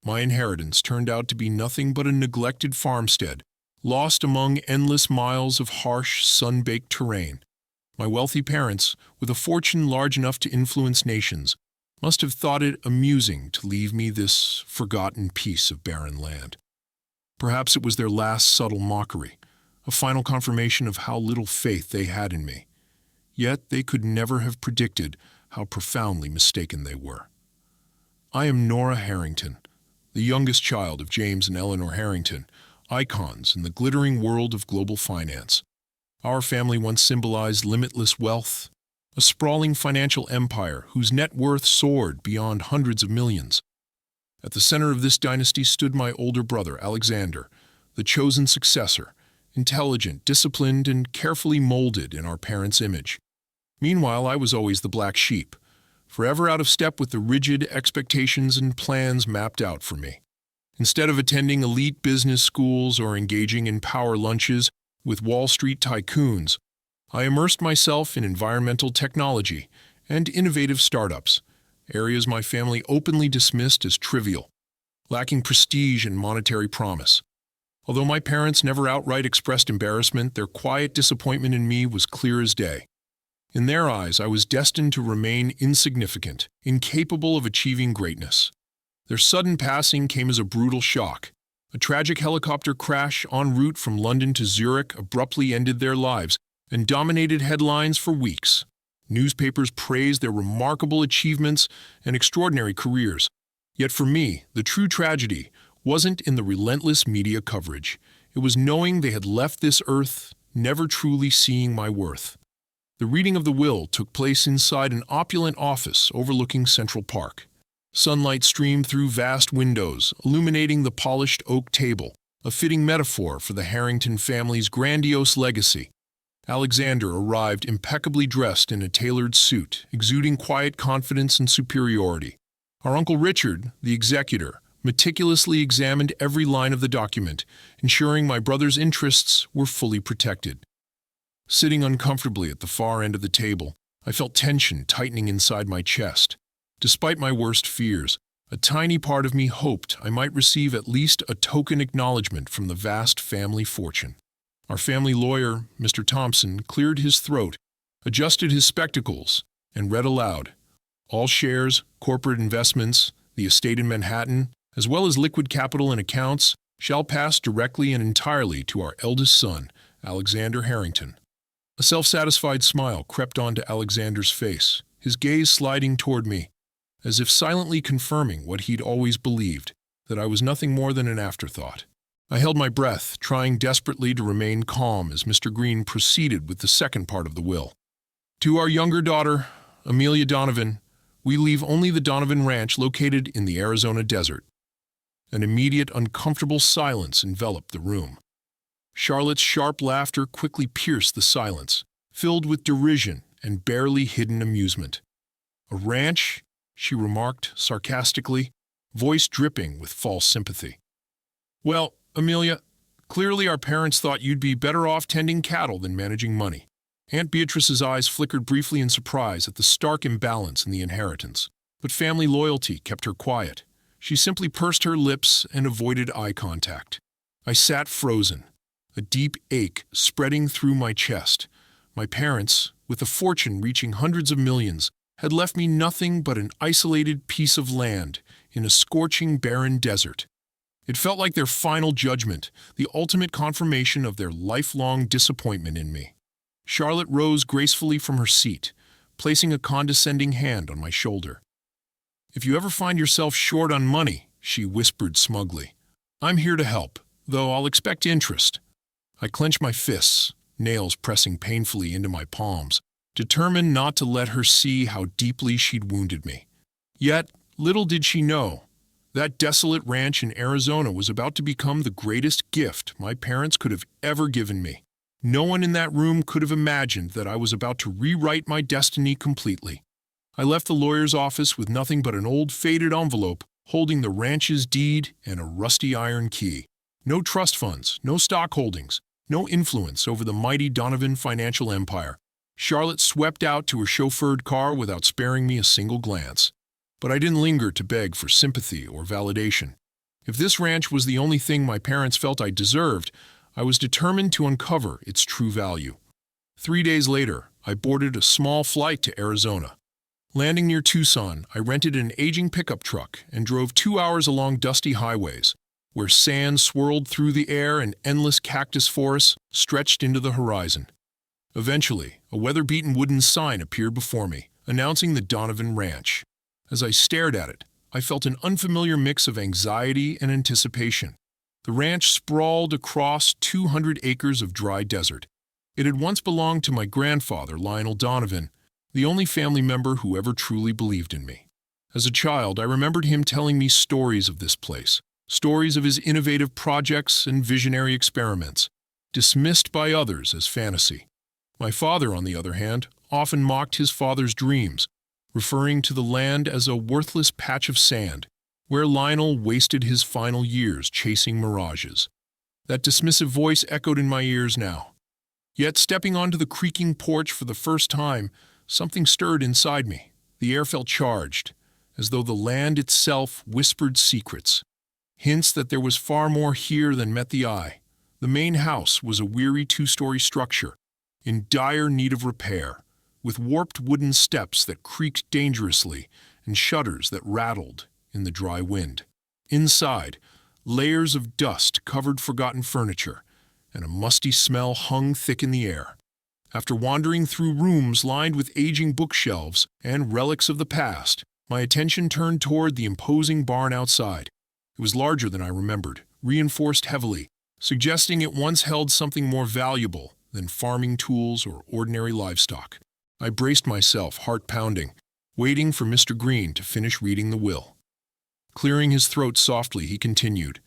My inheritance turned out to be nothing but a neglected farmstead, lost among endless miles of harsh, sun-baked terrain. My wealthy parents, with a fortune large enough to influence nations, must have thought it amusing to leave me this forgotten piece of barren land. Perhaps it was their last subtle mockery, a final confirmation of how little faith they had in me. Yet they could never have predicted how profoundly mistaken they were. I am Nora Harrington, the youngest child of James and Eleanor Harrington, icons in the glittering world of global finance. Our family once symbolized limitless wealth, a sprawling financial empire whose net worth soared beyond hundreds of millions. At the center of this dynasty stood my older brother, Alexander, the chosen successor, intelligent, disciplined, and carefully molded in our parents' image. Meanwhile, I was always the black sheep, forever out of step with the rigid expectations and plans mapped out for me. Instead of attending elite business schools or engaging in power lunches with Wall Street tycoons, I immersed myself in environmental technology and innovative startups, areas my family openly dismissed as trivial, lacking prestige and monetary promise. Although my parents never outright expressed embarrassment, their quiet disappointment in me was clear as day. In their eyes, I was destined to remain insignificant, incapable of achieving greatness. Their sudden passing came as a brutal shock. A tragic helicopter crash en route from London to Zurich abruptly ended their lives and dominated headlines for weeks. Newspapers praised their remarkable achievements and extraordinary careers. Yet for me, the true tragedy wasn't in the relentless media coverage. It was knowing they had left this earth, never truly seeing my worth. The reading of the will took place inside an opulent office overlooking Central Park. Sunlight streamed through vast windows, illuminating the polished oak table, a fitting metaphor for the Harrington family's grandiose legacy. Alexander arrived impeccably dressed in a tailored suit, exuding quiet confidence and superiority. Our Uncle Richard, the executor, meticulously examined every line of the document, ensuring my brother's interests were fully protected. Sitting uncomfortably at the far end of the table, I felt tension tightening inside my chest. Despite my worst fears, a tiny part of me hoped I might receive at least a token acknowledgement from the vast family fortune. Our family lawyer, Mr. Thompson, cleared his throat, adjusted his spectacles, and read aloud. All shares, corporate investments, the estate in Manhattan, as well as liquid capital and accounts, shall pass directly and entirely to our eldest son, Alexander Harrington. A self-satisfied smile crept onto Alexander's face, his gaze sliding toward me, as if silently confirming what he'd always believed, that I was nothing more than an afterthought. I held my breath, trying desperately to remain calm as Mr. Green proceeded with the second part of the will. To our younger daughter, Amelia Donovan, we leave only the Donovan Ranch located in the Arizona desert. An immediate, uncomfortable silence enveloped the room. Charlotte's sharp laughter quickly pierced the silence, filled with derision and barely hidden amusement. A ranch? She remarked sarcastically, voice dripping with false sympathy. Well, Amelia, clearly our parents thought you'd be better off tending cattle than managing money. Aunt Beatrice's eyes flickered briefly in surprise at the stark imbalance in the inheritance, but family loyalty kept her quiet. She simply pursed her lips and avoided eye contact. I sat frozen, a deep ache spreading through my chest. My parents, with a fortune reaching hundreds of millions, had left me nothing but an isolated piece of land in a scorching, barren desert. It felt like their final judgment, the ultimate confirmation of their lifelong disappointment in me. Charlotte rose gracefully from her seat, placing a condescending hand on my shoulder. If you ever find yourself short on money, she whispered smugly, I'm here to help, though I'll expect interest. I clenched my fists, nails pressing painfully into my palms, determined not to let her see how deeply she'd wounded me. Yet, little did she know, that desolate ranch in Arizona was about to become the greatest gift my parents could have ever given me. No one in that room could have imagined that I was about to rewrite my destiny completely. I left the lawyer's office with nothing but an old faded envelope holding the ranch's deed and a rusty iron key. No trust funds, no stock holdings, no influence over the mighty Donovan financial empire. Charlotte swept out to her chauffeured car without sparing me a single glance. But I didn't linger to beg for sympathy or validation. If this ranch was the only thing my parents felt I deserved, I was determined to uncover its true value. 3 days later, I boarded a small flight to Arizona. Landing near Tucson, I rented an aging pickup truck and drove 2 hours along dusty highways, where sand swirled through the air and endless cactus forests stretched into the horizon. Eventually, a weather-beaten wooden sign appeared before me, announcing the Donovan Ranch. As I stared at it, I felt an unfamiliar mix of anxiety and anticipation. The ranch sprawled across 200 acres of dry desert. It had once belonged to my grandfather, Lionel Donovan, the only family member who ever truly believed in me. As a child, I remembered him telling me stories of this place, stories of his innovative projects and visionary experiments, dismissed by others as fantasy. My father, on the other hand, often mocked his father's dreams, referring to the land as a worthless patch of sand, where Lionel wasted his final years chasing mirages. That dismissive voice echoed in my ears now. Yet, stepping onto the creaking porch for the first time, something stirred inside me. The air felt charged, as though the land itself whispered secrets, hints that there was far more here than met the eye. The main house was a weary 2-story structure, in dire need of repair, with warped wooden steps that creaked dangerously and shutters that rattled in the dry wind. Inside, layers of dust covered forgotten furniture, and a musty smell hung thick in the air. After wandering through rooms lined with aging bookshelves and relics of the past, my attention turned toward the imposing barn outside. It was larger than I remembered, reinforced heavily, suggesting it once held something more valuable than farming tools or ordinary livestock. I braced myself, heart pounding, waiting for Mr. Green to finish reading the will. Clearing his throat softly, he continued,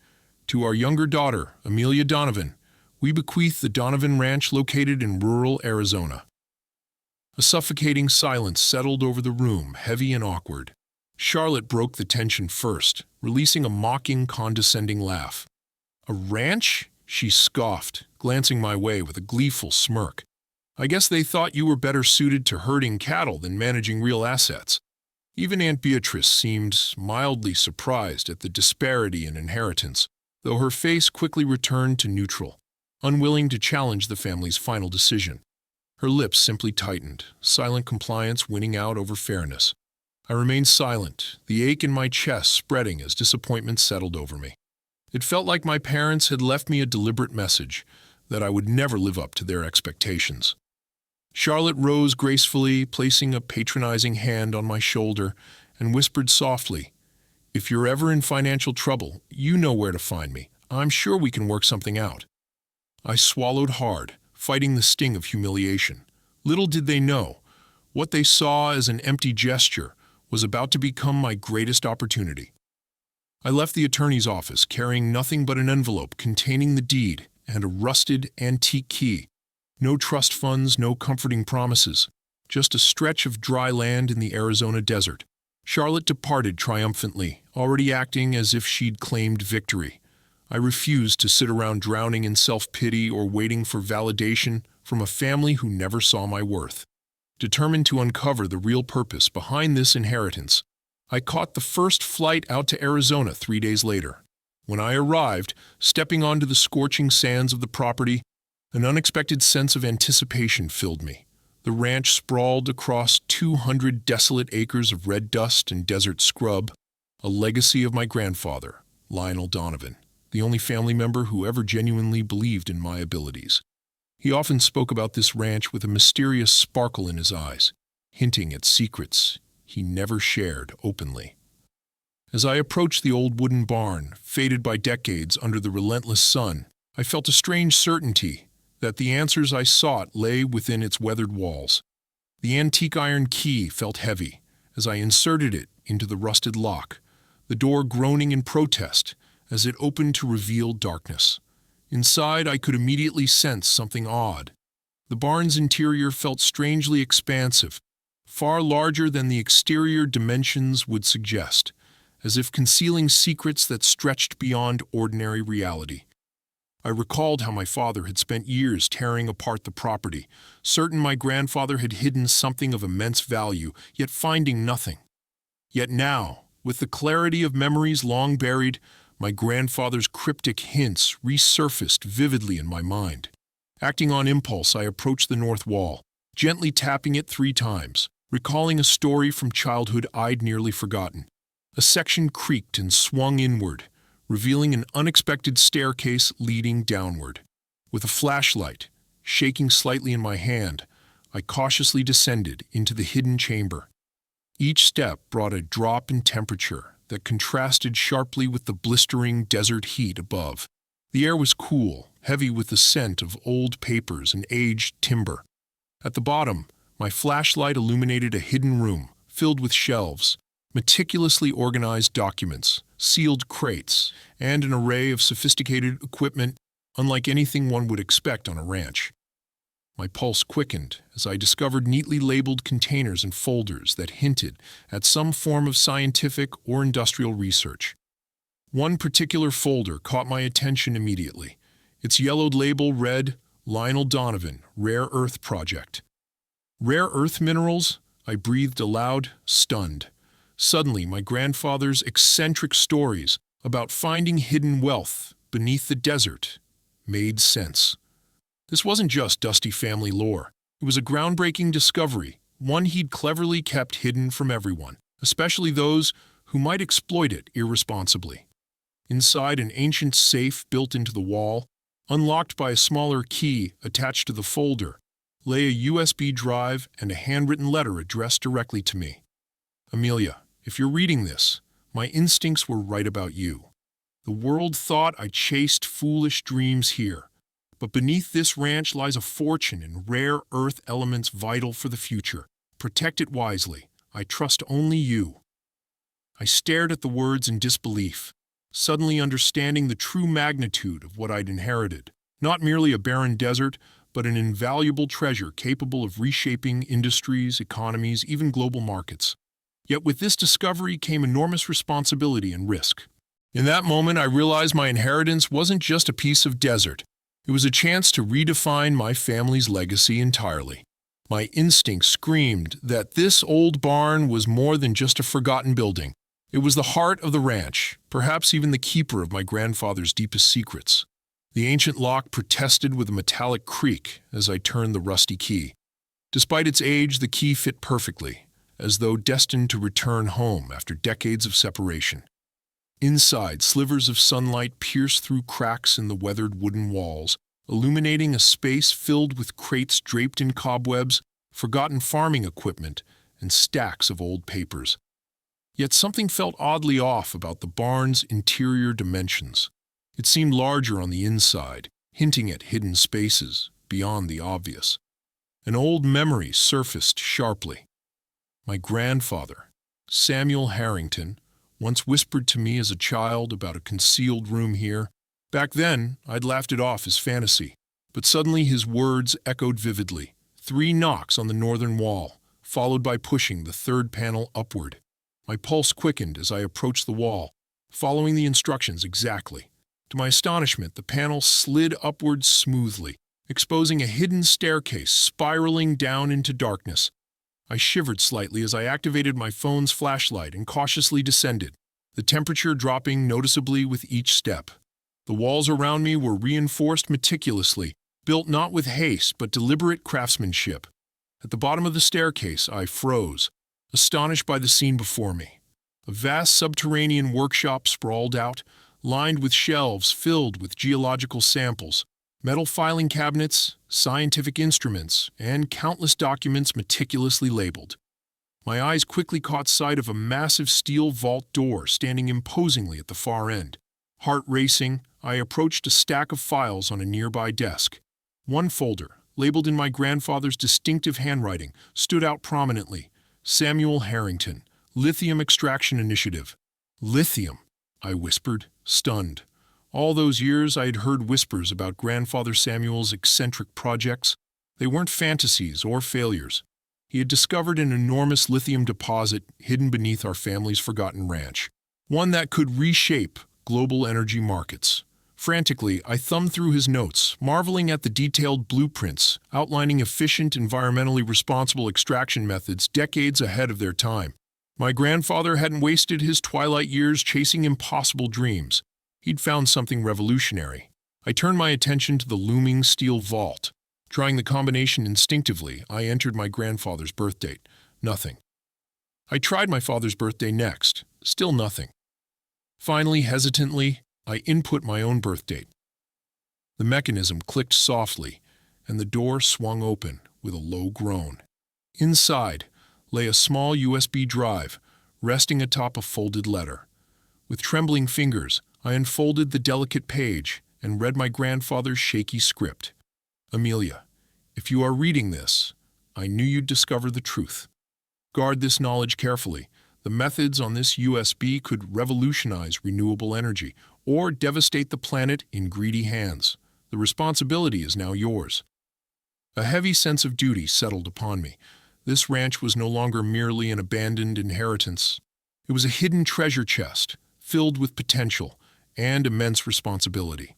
"To our younger daughter, Amelia Donovan, we bequeath the Donovan Ranch located in rural Arizona." A suffocating silence settled over the room, heavy and awkward. Charlotte broke the tension first, releasing a mocking, condescending laugh. "A ranch?" she scoffed, glancing my way with a gleeful smirk. "I guess they thought you were better suited to herding cattle than managing real assets." Even Aunt Beatrice seemed mildly surprised at the disparity in inheritance, though her face quickly returned to neutral, unwilling to challenge the family's final decision. Her lips simply tightened, silent compliance winning out over fairness. I remained silent, the ache in my chest spreading as disappointment settled over me. It felt like my parents had left me a deliberate message that I would never live up to their expectations. Charlotte rose gracefully, placing a patronizing hand on my shoulder, and whispered softly, "If you're ever in financial trouble, you know where to find me. I'm sure we can work something out." I swallowed hard, fighting the sting of humiliation. Little did they know, what they saw as an empty gesture was about to become my greatest opportunity. I left the attorney's office carrying nothing but an envelope containing the deed and a rusted, antique key. No trust funds, no comforting promises, just a stretch of dry land in the Arizona desert. Charlotte departed triumphantly, already acting as if she'd claimed victory. I refused to sit around drowning in self-pity or waiting for validation from a family who never saw my worth. Determined to uncover the real purpose behind this inheritance, I caught the first flight out to Arizona 3 days later. When I arrived, stepping onto the scorching sands of the property, an unexpected sense of anticipation filled me. The ranch sprawled across 200 desolate acres of red dust and desert scrub, a legacy of my grandfather, Lionel Donovan, the only family member who ever genuinely believed in my abilities. He often spoke about this ranch with a mysterious sparkle in his eyes, hinting at secrets he never shared openly. As I approached the old wooden barn, faded by decades under the relentless sun, I felt a strange certainty that the answers I sought lay within its weathered walls. The antique iron key felt heavy as I inserted it into the rusted lock, the door groaning in protest as it opened to reveal darkness. Inside, I could immediately sense something odd. The barn's interior felt strangely expansive, far larger than the exterior dimensions would suggest, as if concealing secrets that stretched beyond ordinary reality. I recalled how my father had spent years tearing apart the property, certain my grandfather had hidden something of immense value, yet finding nothing. Yet now, with the clarity of memories long buried, My grandfather's cryptic hints resurfaced vividly in my mind. Acting on impulse, I approached the north wall, gently tapping it 3 times, recalling a story from childhood I'd nearly forgotten. A section creaked and swung inward, revealing an unexpected staircase leading downward. With a flashlight, shaking slightly in my hand, I cautiously descended into the hidden chamber. Each step brought a drop in temperature that contrasted sharply with the blistering desert heat above. The air was cool, heavy with the scent of old papers and aged timber. At the bottom, my flashlight illuminated a hidden room filled with shelves, meticulously organized documents, sealed crates, and an array of sophisticated equipment unlike anything one would expect on a ranch. My pulse quickened as I discovered neatly labeled containers and folders that hinted at some form of scientific or industrial research. One particular folder caught my attention immediately. Its yellowed label read, Lionel Donovan, Rare Earth Project. Rare earth minerals? I breathed aloud, stunned. Suddenly, my grandfather's eccentric stories about finding hidden wealth beneath the desert made sense. This wasn't just dusty family lore. It was a groundbreaking discovery, one he'd cleverly kept hidden from everyone, especially those who might exploit it irresponsibly. Inside an ancient safe built into the wall, unlocked by a smaller key attached to the folder, lay a USB drive and a handwritten letter addressed directly to me. Amelia, if you're reading this, my instincts were right about you. The world thought I chased foolish dreams here, but beneath this ranch lies a fortune in rare earth elements vital for the future. Protect it wisely. I trust only you. I stared at the words in disbelief, suddenly understanding the true magnitude of what I'd inherited. Not merely a barren desert, but an invaluable treasure capable of reshaping industries, economies, even global markets. Yet with this discovery came enormous responsibility and risk. In that moment, I realized my inheritance wasn't just a piece of desert. It was a chance to redefine my family's legacy entirely. My instinct screamed that this old barn was more than just a forgotten building. It was the heart of the ranch, perhaps even the keeper of my grandfather's deepest secrets. The ancient lock protested with a metallic creak as I turned the rusty key. Despite its age, the key fit perfectly, as though destined to return home after decades of separation. Inside, slivers of sunlight pierced through cracks in the weathered wooden walls, illuminating a space filled with crates draped in cobwebs, forgotten farming equipment, and stacks of old papers. Yet something felt oddly off about the barn's interior dimensions. It seemed larger on the inside, hinting at hidden spaces beyond the obvious. An old memory surfaced sharply. My grandfather, Samuel Harrington, once whispered to me as a child about a concealed room here. Back then, I'd laughed it off as fantasy, but suddenly his words echoed vividly. 3 knocks on the northern wall, followed by pushing the 3rd panel upward. My pulse quickened as I approached the wall, following the instructions exactly. To my astonishment, the panel slid upward smoothly, exposing a hidden staircase spiraling down into darkness. I shivered slightly as I activated my phone's flashlight and cautiously descended, the temperature dropping noticeably with each step. The walls around me were reinforced meticulously, built not with haste but deliberate craftsmanship. At the bottom of the staircase, I froze, astonished by the scene before me. A vast subterranean workshop sprawled out, lined with shelves filled with geological samples, metal filing cabinets, scientific instruments, and countless documents meticulously labeled. My eyes quickly caught sight of a massive steel vault door standing imposingly at the far end. Heart racing, I approached a stack of files on a nearby desk. One folder, labeled in my grandfather's distinctive handwriting, stood out prominently. Samuel Harrington, Lithium Extraction Initiative. Lithium, I whispered, stunned. All those years I had heard whispers about Grandfather Samuel's eccentric projects. They weren't fantasies or failures. He had discovered an enormous lithium deposit hidden beneath our family's forgotten ranch, one that could reshape global energy markets. Frantically, I thumbed through his notes, marveling at the detailed blueprints outlining efficient, environmentally responsible extraction methods decades ahead of their time. My grandfather hadn't wasted his twilight years chasing impossible dreams. He'd found something revolutionary. I turned my attention to the looming steel vault. Trying the combination instinctively, I entered my grandfather's birth date. Nothing. I tried my father's birthday next. Still nothing. Finally, hesitantly, I input my own birth date. The mechanism clicked softly, and the door swung open with a low groan. Inside lay a small USB drive, resting atop a folded letter. With trembling fingers, I unfolded the delicate page and read my grandfather's shaky script. Amelia, if you are reading this, I knew you'd discover the truth. Guard this knowledge carefully. The methods on this USB could revolutionize renewable energy or devastate the planet in greedy hands. The responsibility is now yours. A heavy sense of duty settled upon me. This ranch was no longer merely an abandoned inheritance. It was a hidden treasure chest, filled with potential and immense responsibility.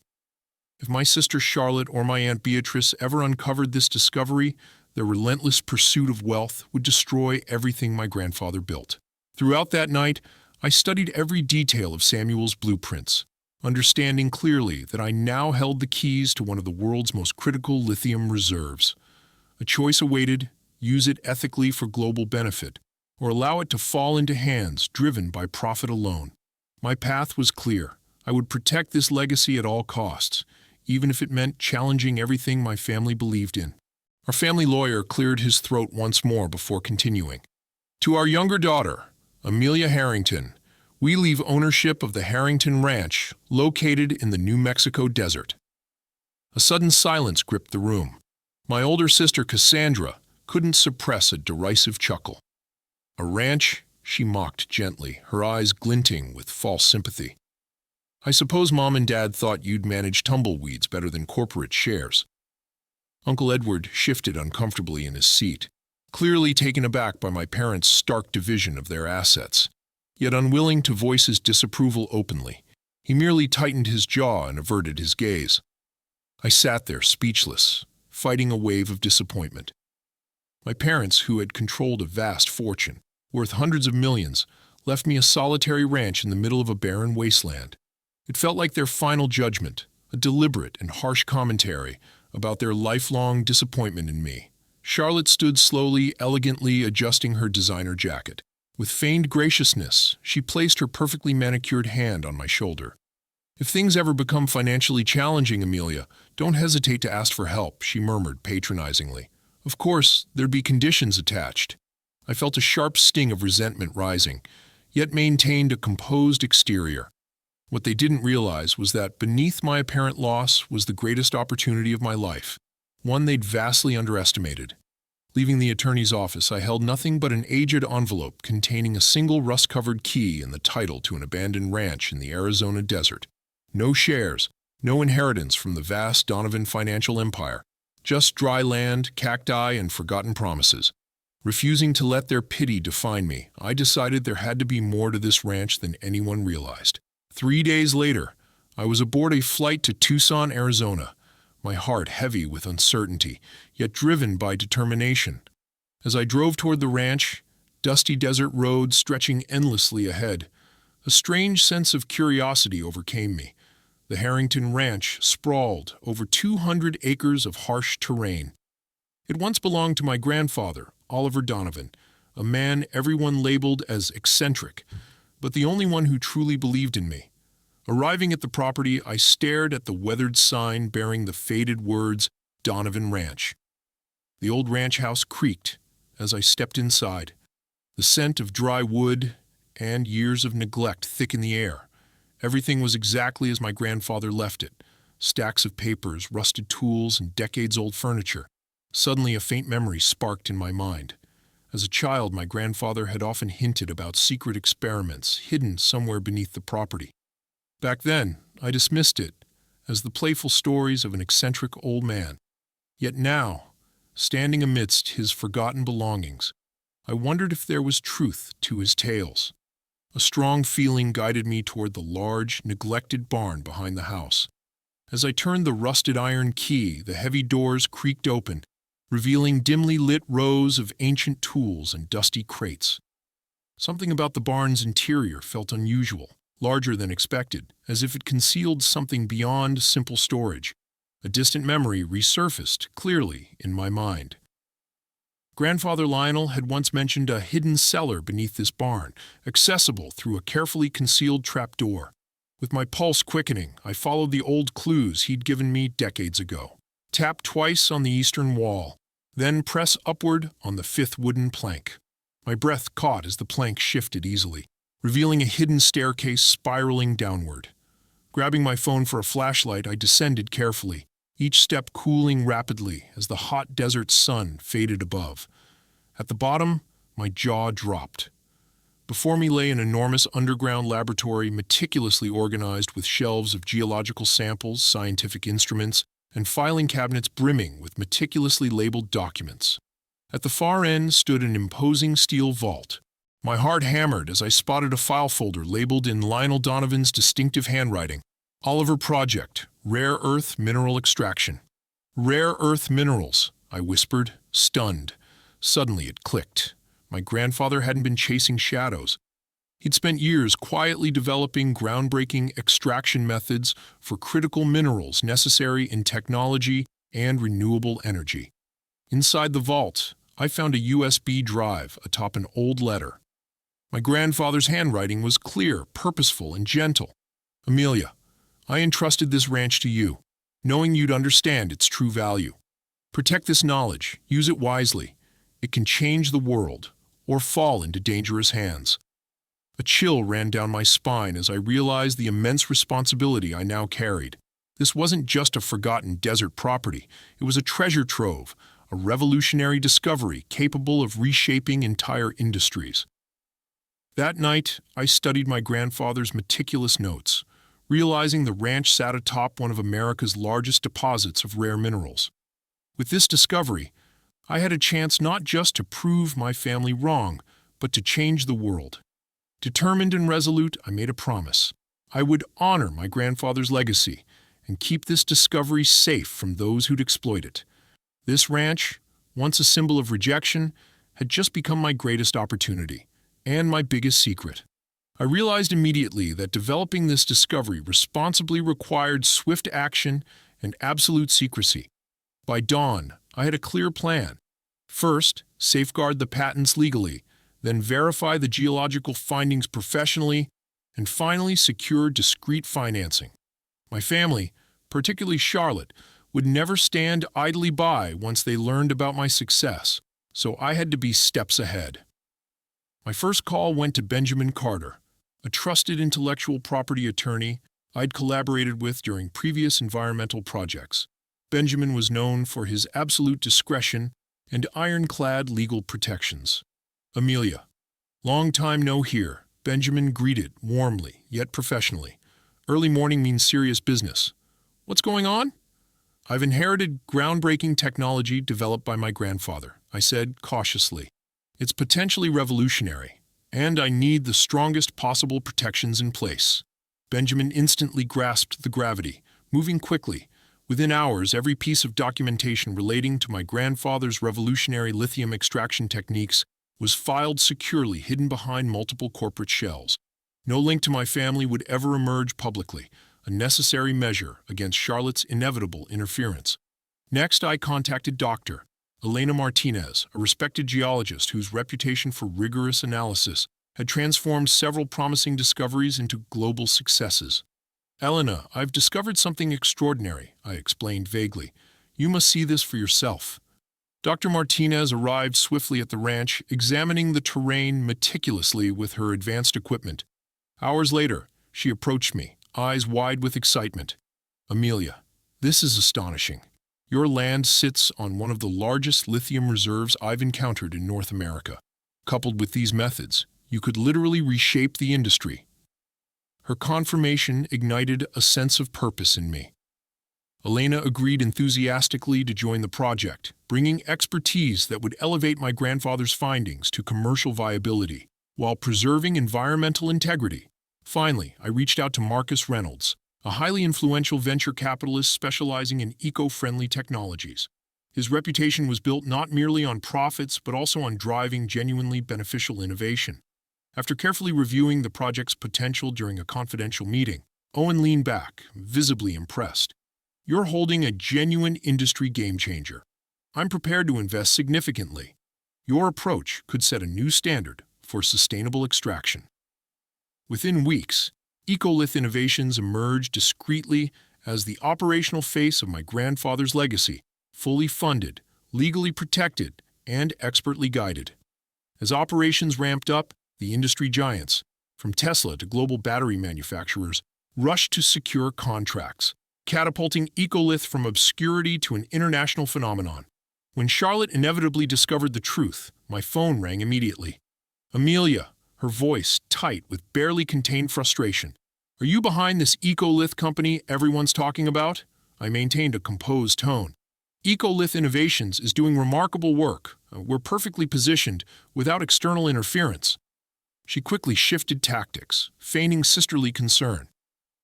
If my sister Charlotte or my Aunt Beatrice ever uncovered this discovery, their relentless pursuit of wealth would destroy everything my grandfather built. Throughout that night, I studied every detail of Samuel's blueprints, understanding clearly that I now held the keys to one of the world's most critical lithium reserves. A choice awaited: use it ethically for global benefit, or allow it to fall into hands driven by profit alone. My path was clear. I would protect this legacy at all costs, even if it meant challenging everything my family believed in. Our family lawyer cleared his throat once more before continuing. To our younger daughter, Amelia Harrington, we leave ownership of the Harrington Ranch, located in the New Mexico desert. A sudden silence gripped the room. My older sister Cassandra couldn't suppress a derisive chuckle. A ranch? She mocked gently, her eyes glinting with false sympathy. I suppose Mom and Dad thought you'd manage tumbleweeds better than corporate shares. Uncle Edward shifted uncomfortably in his seat, clearly taken aback by my parents' stark division of their assets, yet unwilling to voice his disapproval openly. He merely tightened his jaw and averted his gaze. I sat there, speechless, fighting a wave of disappointment. My parents, who had controlled a vast fortune, worth hundreds of millions, left me a solitary ranch in the middle of a barren wasteland. It felt like their final judgment, a deliberate and harsh commentary about their lifelong disappointment in me. Charlotte stood slowly, elegantly adjusting her designer jacket. With feigned graciousness, she placed her perfectly manicured hand on my shoulder. If things ever become financially challenging, Amelia, don't hesitate to ask for help, she murmured patronizingly. Of course, there'd be conditions attached. I felt a sharp sting of resentment rising, yet maintained a composed exterior. What they didn't realize was that beneath my apparent loss was the greatest opportunity of my life, one they'd vastly underestimated. Leaving the attorney's office, I held nothing but an aged envelope containing a single rust-covered key and the title to an abandoned ranch in the Arizona desert. No shares, no inheritance from the vast Donovan financial empire, just dry land, cacti, and forgotten promises. Refusing to let their pity define me, I decided there had to be more to this ranch than anyone realized. 3 days later, I was aboard a flight to Tucson, Arizona, my heart heavy with uncertainty, yet driven by determination. As I drove toward the ranch, dusty desert roads stretching endlessly ahead, a strange sense of curiosity overcame me. The Harrington Ranch sprawled over 200 acres of harsh terrain. It once belonged to my grandfather, Oliver Donovan, a man everyone labeled as eccentric, but the only one who truly believed in me. Arriving at the property, I stared at the weathered sign bearing the faded words, Donovan Ranch. The old ranch house creaked as I stepped inside. The scent of dry wood and years of neglect thick in the air. Everything was exactly as my grandfather left it. Stacks of papers, rusted tools, and decades-old furniture. Suddenly, a faint memory sparked in my mind. As a child, my grandfather had often hinted about secret experiments hidden somewhere beneath the property. Back then, I dismissed it as the playful stories of an eccentric old man. Yet now, standing amidst his forgotten belongings, I wondered if there was truth to his tales. A strong feeling guided me toward the large, neglected barn behind the house. As I turned the rusted iron key, the heavy doors creaked open, revealing dimly lit rows of ancient tools and dusty crates. Something about the barn's interior felt unusual, larger than expected, as if it concealed something beyond simple storage. A distant memory resurfaced clearly in my mind. Grandfather Lionel had once mentioned a hidden cellar beneath this barn, accessible through a carefully concealed trapdoor. With my pulse quickening, I followed the old clues he'd given me decades ago. Tap twice on the eastern wall, then press upward on the fifth wooden plank. My breath caught as the plank shifted easily, revealing a hidden staircase spiraling downward. Grabbing my phone for a flashlight, I descended carefully, each step cooling rapidly as the hot desert sun faded above. At the bottom, my jaw dropped. Before me lay an enormous underground laboratory meticulously organized with shelves of geological samples, scientific instruments, and filing cabinets brimming with meticulously labeled documents. At the far end stood an imposing steel vault. My heart hammered as I spotted a file folder labeled in Lionel Donovan's distinctive handwriting, Oliver Project, Rare Earth Mineral Extraction. Rare earth minerals, I whispered, stunned. Suddenly it clicked. My grandfather hadn't been chasing shadows. He'd spent years quietly developing groundbreaking extraction methods for critical minerals necessary in technology and renewable energy. Inside the vault, I found a USB drive atop an old letter. My grandfather's handwriting was clear, purposeful, and gentle. Amelia, I entrusted this ranch to you, knowing you'd understand its true value. Protect this knowledge, use it wisely. It can change the world, or fall into dangerous hands. A chill ran down my spine as I realized the immense responsibility I now carried. This wasn't just a forgotten desert property, it was a treasure trove, a revolutionary discovery capable of reshaping entire industries. That night, I studied my grandfather's meticulous notes, realizing the ranch sat atop one of America's largest deposits of rare minerals. With this discovery, I had a chance not just to prove my family wrong, but to change the world. Determined and resolute, I made a promise. I would honor my grandfather's legacy and keep this discovery safe from those who'd exploit it. This ranch, once a symbol of rejection, had just become my greatest opportunity and my biggest secret. I realized immediately that developing this discovery responsibly required swift action and absolute secrecy. By dawn, I had a clear plan. First, safeguard the patents legally, then verify the geological findings professionally, and finally secure discreet financing. My family, particularly Charlotte, would never stand idly by once they learned about my success, so I had to be steps ahead. My first call went to Benjamin Carter, a trusted intellectual property attorney I'd collaborated with during previous environmental projects. Benjamin was known for his absolute discretion and ironclad legal protections. Amelia, long time no here, Benjamin greeted warmly, yet professionally. Early morning means serious business. What's going on? I've inherited groundbreaking technology developed by my grandfather, I said cautiously. It's potentially revolutionary, and I need the strongest possible protections in place. Benjamin instantly grasped the gravity, moving quickly. Within hours, every piece of documentation relating to my grandfather's revolutionary lithium extraction techniques was filed securely, hidden behind multiple corporate shells. No link to my family would ever emerge publicly, a necessary measure against Charlotte's inevitable interference. Next, I contacted Dr. Elena Martinez, a respected geologist whose reputation for rigorous analysis had transformed several promising discoveries into global successes. Elena, I've discovered something extraordinary, I explained vaguely. You must see this for yourself. Dr. Martinez arrived swiftly at the ranch, examining the terrain meticulously with her advanced equipment. Hours later, she approached me, eyes wide with excitement. Amelia, this is astonishing. Your land sits on one of the largest lithium reserves I've encountered in North America. Coupled with these methods, you could literally reshape the industry. Her confirmation ignited a sense of purpose in me. Elena agreed enthusiastically to join the project, bringing expertise that would elevate my grandfather's findings to commercial viability, while preserving environmental integrity. Finally, I reached out to Marcus Reynolds, a highly influential venture capitalist specializing in eco-friendly technologies. His reputation was built not merely on profits but also on driving genuinely beneficial innovation. After carefully reviewing the project's potential during a confidential meeting, Owen leaned back, visibly impressed. You're holding a genuine industry game changer. I'm prepared to invest significantly. Your approach could set a new standard for sustainable extraction. Within weeks, Ecolith Innovations emerged discreetly as the operational face of my grandfather's legacy, fully funded, legally protected, and expertly guided. As operations ramped up, the industry giants, from Tesla to global battery manufacturers, rushed to secure contracts, catapulting Ecolith from obscurity to an international phenomenon. When Charlotte inevitably discovered the truth, my phone rang immediately. Amelia, her voice tight with barely contained frustration. Are you behind this Ecolith company everyone's talking about? I maintained a composed tone. Ecolith Innovations is doing remarkable work. We're perfectly positioned without external interference. She quickly shifted tactics, feigning sisterly concern.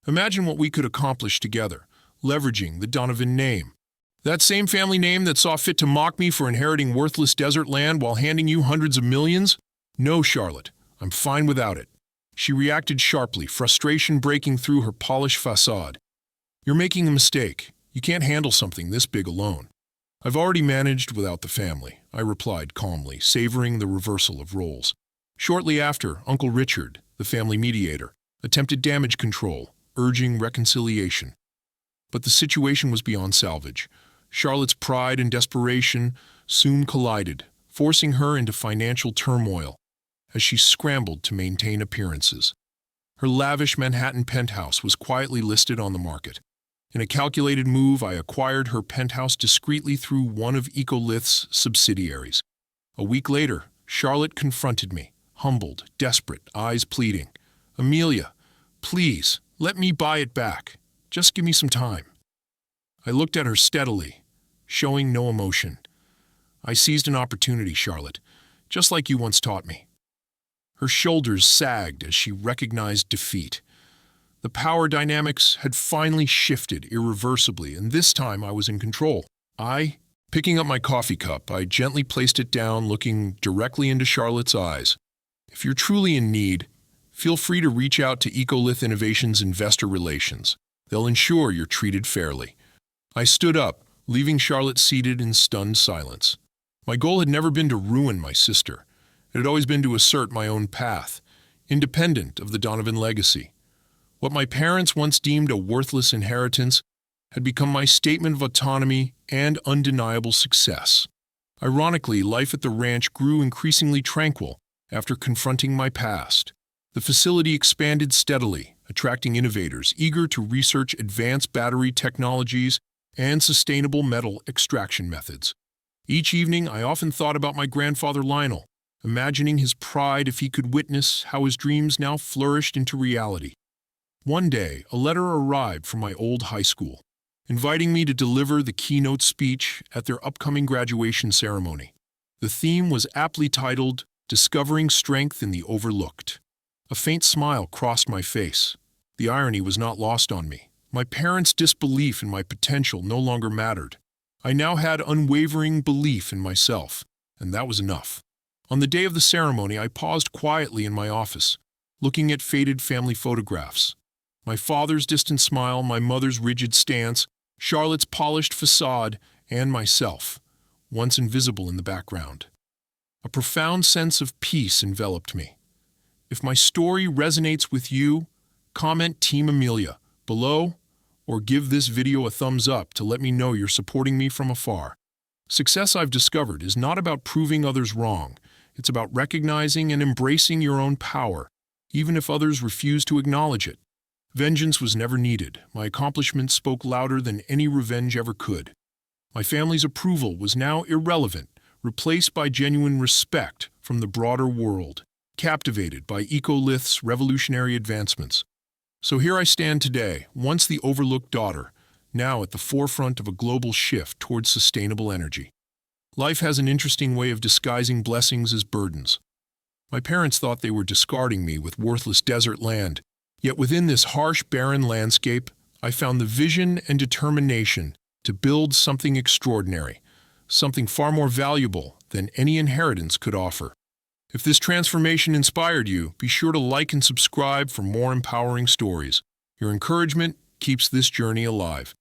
Imagine what we could accomplish together, leveraging the Donovan name. That same family name that saw fit to mock me for inheriting worthless desert land while handing you hundreds of millions? No, Charlotte, I'm fine without it. She reacted sharply, frustration breaking through her polished facade. You're making a mistake. You can't handle something this big alone. I've already managed without the family, I replied calmly, savoring the reversal of roles. Shortly after, Uncle Richard, the family mediator, attempted damage control, urging reconciliation. But the situation was beyond salvage. Charlotte's pride and desperation soon collided, forcing her into financial turmoil as she scrambled to maintain appearances. Her lavish Manhattan penthouse was quietly listed on the market. In a calculated move, I acquired her penthouse discreetly through one of Ecolith's subsidiaries. A week later, Charlotte confronted me, humbled, desperate, eyes pleading. Amelia, please, let me buy it back. Just give me some time. I looked at her steadily, showing no emotion. I seized an opportunity, Charlotte, just like you once taught me. Her shoulders sagged as she recognized defeat. The power dynamics had finally shifted irreversibly, and this time I was in control. Picking up my coffee cup, I gently placed it down, looking directly into Charlotte's eyes. If you're truly in need, feel free to reach out to Ecolith Innovations Investor Relations. They'll ensure you're treated fairly. I stood up, leaving Charlotte seated in stunned silence. My goal had never been to ruin my sister. It had always been to assert my own path, independent of the Donovan legacy. What my parents once deemed a worthless inheritance had become my statement of autonomy and undeniable success. Ironically, life at the ranch grew increasingly tranquil after confronting my past. The facility expanded steadily, attracting innovators eager to research advanced battery technologies and sustainable metal extraction methods. Each evening, I often thought about my grandfather Lionel, imagining his pride if he could witness how his dreams now flourished into reality. One day, a letter arrived from my old high school, inviting me to deliver the keynote speech at their upcoming graduation ceremony. The theme was aptly titled, Discovering Strength in the Overlooked. A faint smile crossed my face. The irony was not lost on me. My parents' disbelief in my potential no longer mattered. I now had unwavering belief in myself, and that was enough. On the day of the ceremony, I paused quietly in my office, looking at faded family photographs. My father's distant smile, my mother's rigid stance, Charlotte's polished facade, and myself, once invisible in the background. A profound sense of peace enveloped me. If my story resonates with you, comment Team Amelia below or give this video a thumbs up to let me know you're supporting me from afar. Success, I've discovered, is not about proving others wrong. It's about recognizing and embracing your own power, even if others refuse to acknowledge it. Vengeance was never needed. My accomplishments spoke louder than any revenge ever could. My family's approval was now irrelevant, replaced by genuine respect from the broader world, captivated by Ecolith's revolutionary advancements. So here I stand today, once the overlooked daughter, now at the forefront of a global shift towards sustainable energy. Life has an interesting way of disguising blessings as burdens. My parents thought they were discarding me with worthless desert land, yet within this harsh, barren landscape, I found the vision and determination to build something extraordinary, something far more valuable than any inheritance could offer. If this transformation inspired you, be sure to like and subscribe for more empowering stories. Your encouragement keeps this journey alive.